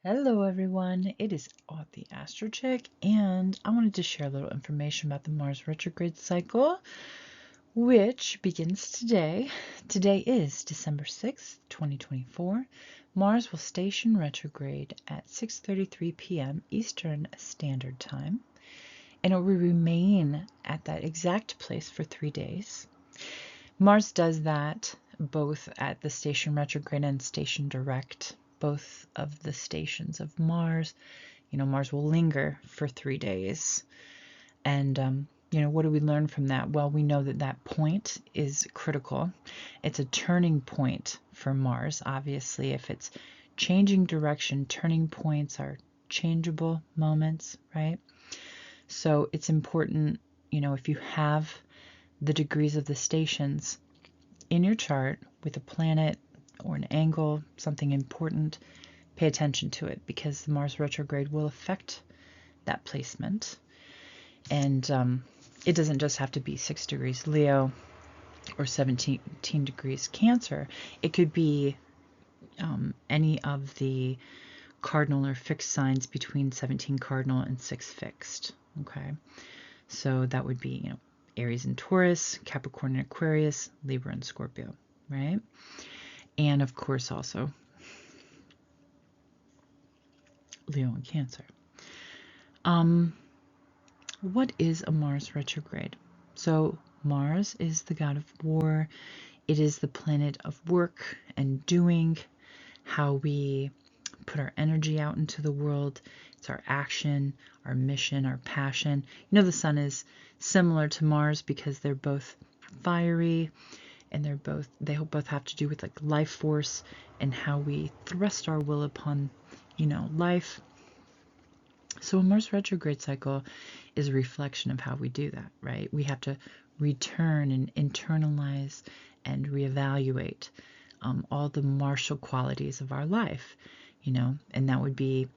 Hello everyone, it is the Astro Chick, and I wanted to share a little information about the Mars retrograde cycle, which begins today. Today is December 6th, 2024. Mars will station retrograde at 6:33 p.m. Eastern Standard Time, and it will remain at that exact place for 3 days. Mars does that both at the station retrograde and station direct. Both of the stations of Mars, Mars will linger for 3 days. And, what do we learn from that? Well, we know that that point is critical. It's a turning point for Mars. Obviously, if it's changing direction, turning points are changeable moments, right? So it's important, if you have the degrees of the stations in your chart with a planet or an angle, something important, pay attention to it, because the Mars retrograde will affect that placement. And it doesn't just have to be 6 degrees Leo or 17 degrees Cancer. It could be any of the cardinal or fixed signs between 17 cardinal and 6 fixed. Okay, so that would be, Aries and Taurus, Capricorn and Aquarius, Libra and Scorpio, right? And of course also Leo and Cancer. What is a Mars retrograde? So Mars is the god of war. It is the planet of work and doing, how we put our energy out into the world. It's our action, our mission, our passion. The sun is similar to Mars because they're both fiery, and they both have to do with like life force and how we thrust our will upon, life. So a Mars retrograde cycle is a reflection of how we do that, right? We have to return and internalize and reevaluate all the martial qualities of our life, and that would be,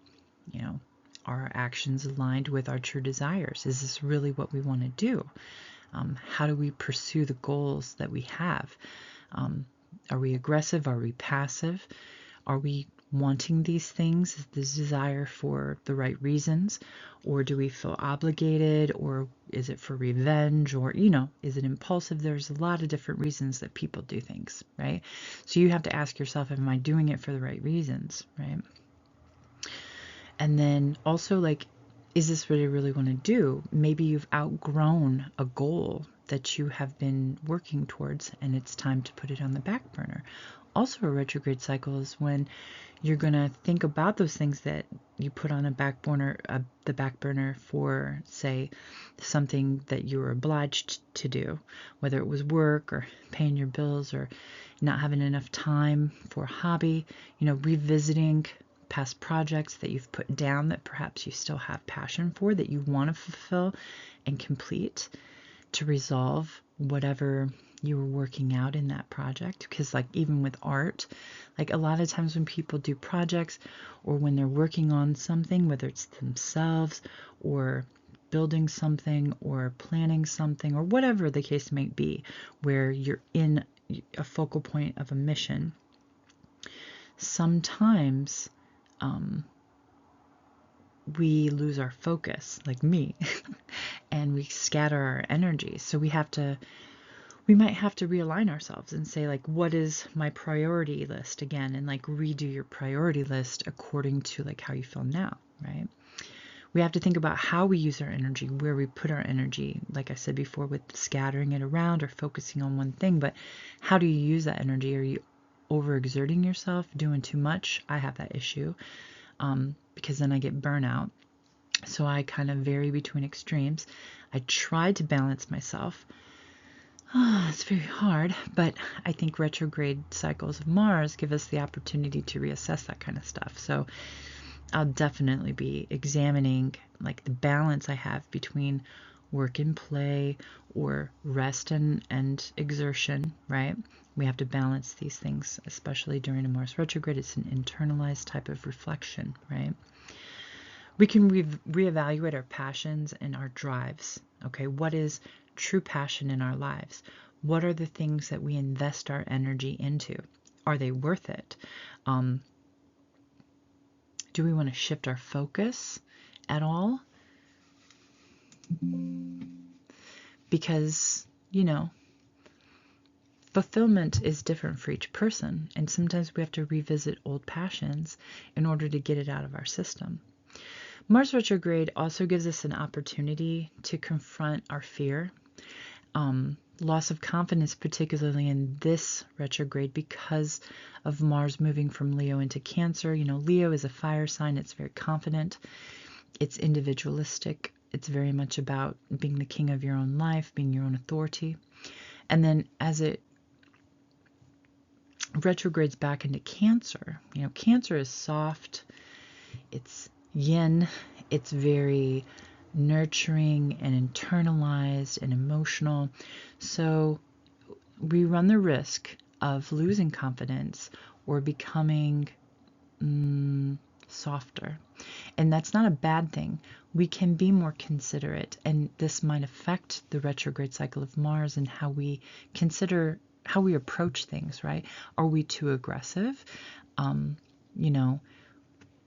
are our actions aligned with our true desires? Is this really what we want to do? How do we pursue the goals that we have? Are we aggressive? Are we passive? Are we wanting these things? Is this desire for the right reasons? Or do we feel obligated? Or is it for revenge? Or, is it impulsive? There's a lot of different reasons that people do things, right? So you have to ask yourself, am I doing it for the right reasons, right? And then also, like, is this what I really want to do? Maybe you've outgrown a goal that you have been working towards, and it's time to put it on the back burner. Also, a retrograde cycle is when you're going to think about those things that you put on the back burner for, say, something that you were obliged to do, whether it was work or paying your bills or not having enough time for a hobby, revisiting past projects that you've put down that perhaps you still have passion for, that you want to fulfill and complete, to resolve whatever you were working out in that project. Because like even with art, like a lot of times when people do projects or when they're working on something, whether it's themselves or building something or planning something or whatever the case may be, where you're in a focal point of a mission, sometimes we lose our focus, like me, and we scatter our energy. So we might have to realign ourselves and say, like, what is my priority list again? And like redo your priority list according to like how you feel now, right? We have to think about how we use our energy, where we put our energy, like I said before, with scattering it around or focusing on one thing. But how do you use that energy? Are you overexerting yourself, doing too much? I have that issue because then I get burnout. So I kind of vary between extremes. I try to balance myself. It's very hard, but I think retrograde cycles of Mars give us the opportunity to reassess that kind of stuff. So I'll definitely be examining like the balance I have between work and play or rest and exertion, right? We have to balance these things, especially during a Mars retrograde. It's an internalized type of reflection, right? We can reevaluate our passions and our drives. Okay, what is true passion in our lives? What are the things that we invest our energy into? Are they worth it? Do we want to shift our focus at all? Because, fulfillment is different for each person, and sometimes we have to revisit old passions in order to get it out of our system. Mars retrograde also gives us an opportunity to confront our fear, loss of confidence, particularly in this retrograde because of Mars moving from Leo into Cancer. Leo is a fire sign. It's very confident. It's individualistic. It's very much about being the king of your own life, being your own authority. And then as it retrogrades back into Cancer, Cancer is soft. It's yin. It's very nurturing and internalized and emotional. So we run the risk of losing confidence or becoming softer. And that's not a bad thing. We can be more considerate, and this might affect the retrograde cycle of Mars and how we consider, how we approach things, right? Are we too aggressive?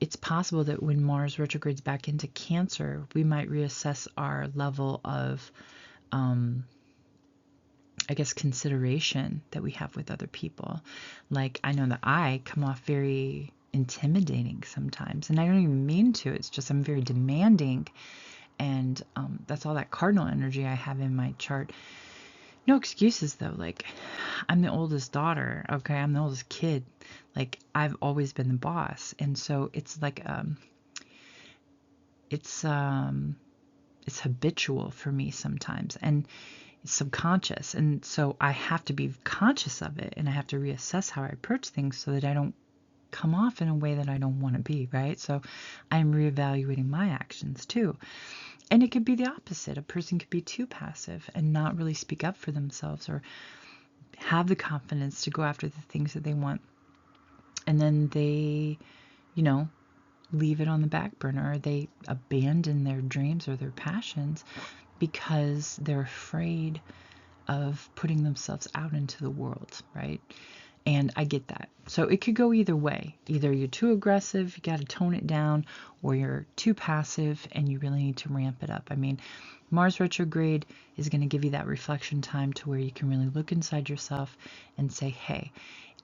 It's possible that when Mars retrogrades back into Cancer, we might reassess our level of, consideration that we have with other people. Like, I know that I come off very intimidating sometimes, and I don't even mean to. It's just I'm very demanding, and that's all that cardinal energy I have in my chart. No excuses, though. Like, I'm the oldest daughter, okay? I'm the oldest kid. Like, I've always been the boss. And so it's like, it's habitual for me sometimes. And it's subconscious. And so I have to be conscious of it. And I have to reassess how I approach things so that I don't come off in a way that I don't want to be, right? So I'm reevaluating my actions, too. And it could be the opposite. A person could be too passive and not really speak up for themselves or have the confidence to go after the things that they want. And then they, leave it on the back burner, or they abandon their dreams or their passions because they're afraid of putting themselves out into the world, right? And I get that. So it could go either way. Either you're too aggressive, you got to tone it down, or you're too passive and you really need to ramp it up. I mean, Mars retrograde is going to give you that reflection time to where you can really look inside yourself and say, hey,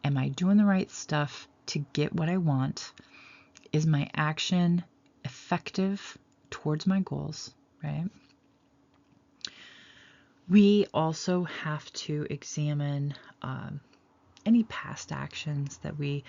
am I doing the right stuff to get what I want? Is my action effective towards my goals, right? We also have to examine any past actions that we,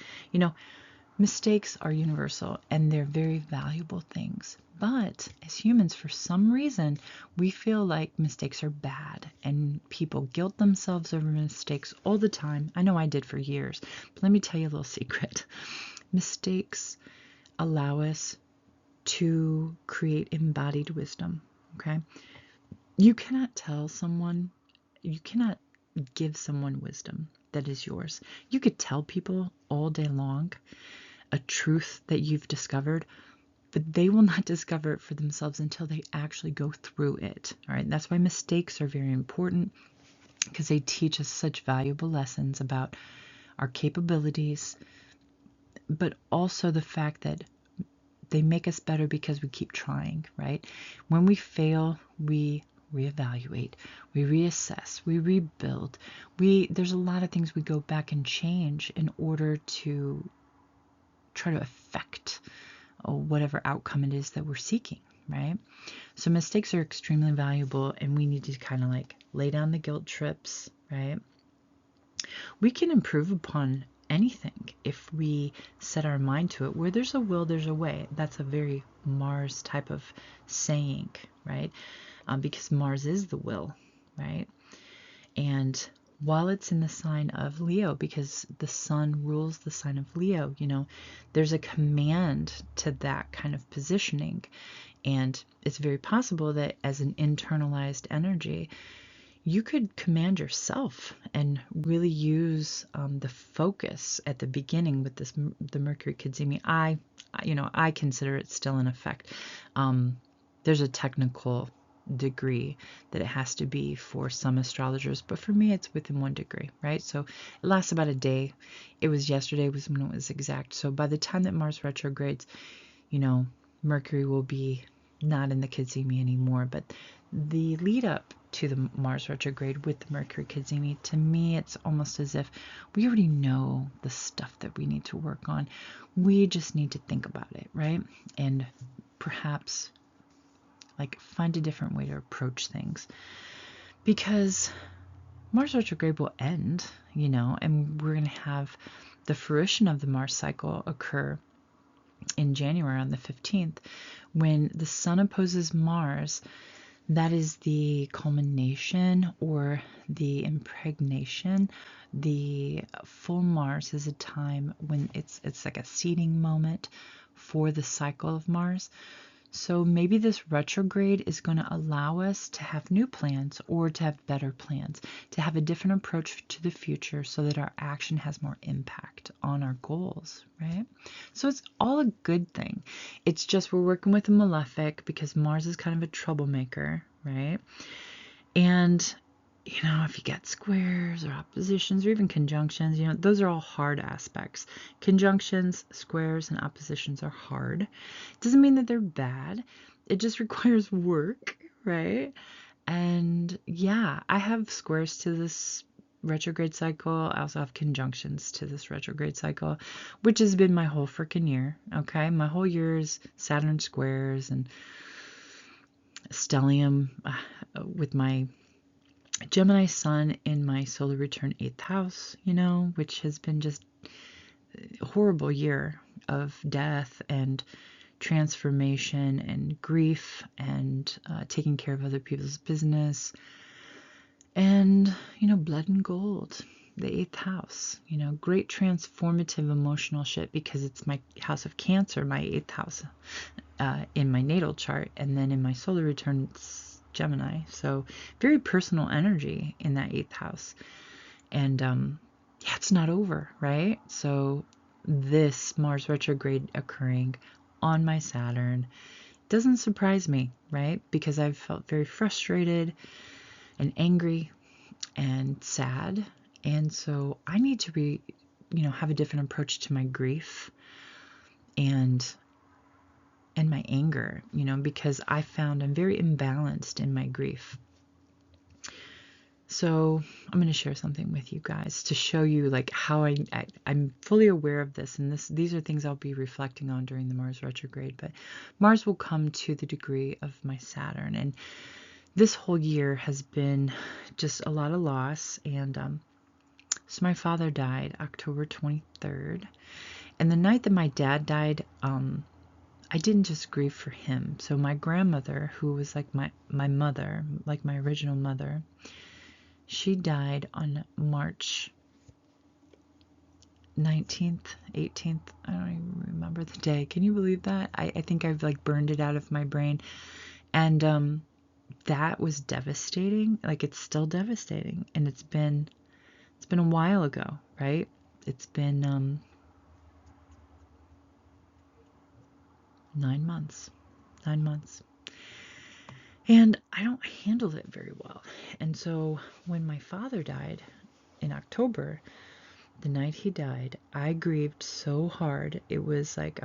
mistakes are universal and they're very valuable things. But as humans, for some reason, we feel like mistakes are bad and people guilt themselves over mistakes all the time. I know I did for years. But let me tell you a little secret. Mistakes allow us to create embodied wisdom, okay? You cannot tell someone, you cannot give someone wisdom that is yours. You could tell people all day long a truth that you've discovered, but they will not discover it for themselves until they actually go through it. All right. That's why mistakes are very important, because they teach us such valuable lessons about our capabilities, but also the fact that they make us better because we keep trying, right? When we fail, we reevaluate, we reassess, we rebuild. There's a lot of things we go back and change in order to try to affect whatever outcome it is that we're seeking, right? So mistakes are extremely valuable, and we need to kind of like lay down the guilt trips, right? We can improve upon anything if we set our mind to it. Where there's a will, there's a way. That's a very Mars type of saying, right? Because Mars is the will, right? And while it's in the sign of Leo, because the sun rules the sign of Leo, there's a command to that kind of positioning. And it's very possible that as an internalized energy, you could command yourself and really use the focus at the beginning with the Mercury Kadzimi. I consider it still in effect. There's a technical degree that it has to be for some astrologers, but for me it's within 1 degree, right? So it lasts about a day. It was yesterday was when it was exact. So by the time that Mars retrogrades, you know, Mercury will be not in the Kizimi anymore, but the lead up to the Mars retrograde with the Mercury Kizimi, to me, it's almost as if we already know the stuff that we need to work on. We just need to think about it, right? And perhaps like find a different way to approach things, because Mars retrograde will end, you know, and we're going to have the fruition of the Mars cycle occur in January on the 15th, when the Sun opposes Mars. That is the culmination or the impregnation. The full Mars is a time when it's like a seeding moment for the cycle of Mars. So maybe this retrograde is going to allow us to have new plans, or to have better plans, to have a different approach to the future so that our action has more impact on our goals, right? So it's all a good thing. It's just we're working with a malefic because Mars is kind of a troublemaker, right? And you know, if you get squares or oppositions or even conjunctions, you know, those are all hard aspects. Conjunctions, squares, and oppositions are hard. It doesn't mean that they're bad. It just requires work, right? And yeah, I have squares to this retrograde cycle. I also have conjunctions to this retrograde cycle, which has been my whole freaking year, okay? My whole year is Saturn squares and stellium with my Gemini Sun in my solar return 8th house, you know, which has been just a horrible year of death and transformation and grief and taking care of other people's business and, you know, blood and gold, the 8th house, you know, great transformative emotional shit, because it's my house of Cancer, my 8th house in my natal chart, and then in my solar return it's Gemini, so very personal energy in that 8th house. And yeah, it's not over, right? So this Mars retrograde occurring on my Saturn doesn't surprise me, right? Because I've felt very frustrated and angry and sad, and so I need to have a different approach to my grief and my anger, you know, because I found I'm very imbalanced in my grief. So I'm going to share something with you guys to show you like how I'm fully aware of this, and these are things I'll be reflecting on during the Mars retrograde. But Mars will come to the degree of my Saturn, and this whole year has been just a lot of loss. And so my father died October 23rd, and the night that my dad died, I didn't just grieve for him. So my grandmother, who was like my mother, like my original mother, she died on March 19th, 18th. I don't even remember the day. Can you believe that? I think I've like burned it out of my brain. And that was devastating. Like, it's still devastating. And it's been a while ago, right? It's been 9 months. 9 months. And I don't handle it very well. And so when my father died in October, the night he died, I grieved so hard. It was like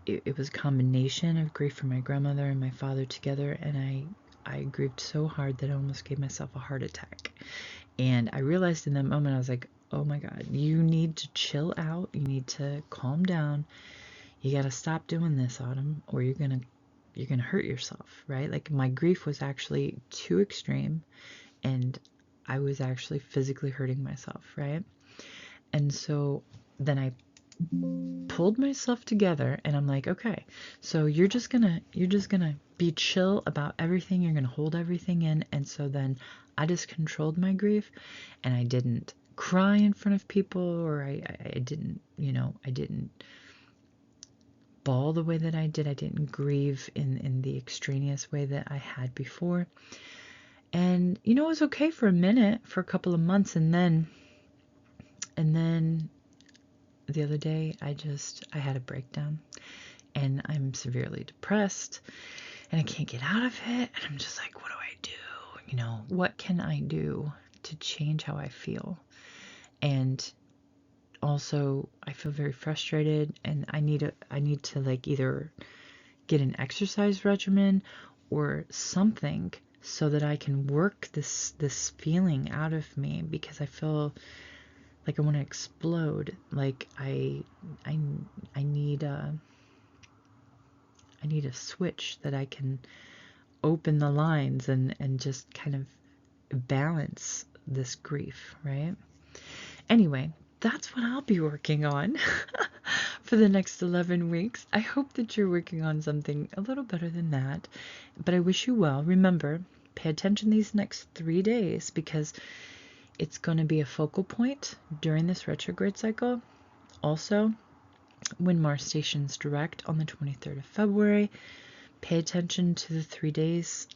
it was a combination of grief for my grandmother and my father together, and I grieved so hard that I almost gave myself a heart attack. And I realized in that moment, I was like, oh my God, you need to chill out. You need to calm down. You got to stop doing this, Autumn, or you're gonna hurt yourself, right? Like, my grief was actually too extreme, and I was actually physically hurting myself, right? And so then I pulled myself together, and I'm like, okay, so you're just gonna be chill about everything. You're gonna hold everything in. And so then I just controlled my grief, and I didn't cry in front of people, or I didn't, I didn't bawl the way that I did. I didn't grieve in the extraneous way that I had before. And it was okay for a minute, for a couple of months, and then the other day I had a breakdown, and I'm severely depressed and I can't get out of it. And I'm just like, what do I do? What can I do to change how I feel? And also, I feel very frustrated, and I need to like either get an exercise regimen or something so that I can work this feeling out of me, because I feel like I want to explode. Like I need a switch that I can open the lines and just kind of balance this grief, right? Anyway, that's what I'll be working on for the next 11 weeks. I hope that you're working on something a little better than that, but I wish you well. Remember, pay attention these next 3 days, because it's going to be a focal point during this retrograde cycle. Also, when Mars stations direct on the 23rd of February, pay attention to the 3 days,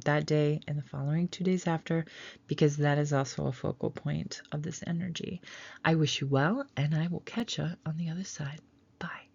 that day and the following 2 days after, because that is also a focal point of this energy. I wish you well, and I will catch you on the other side. Bye.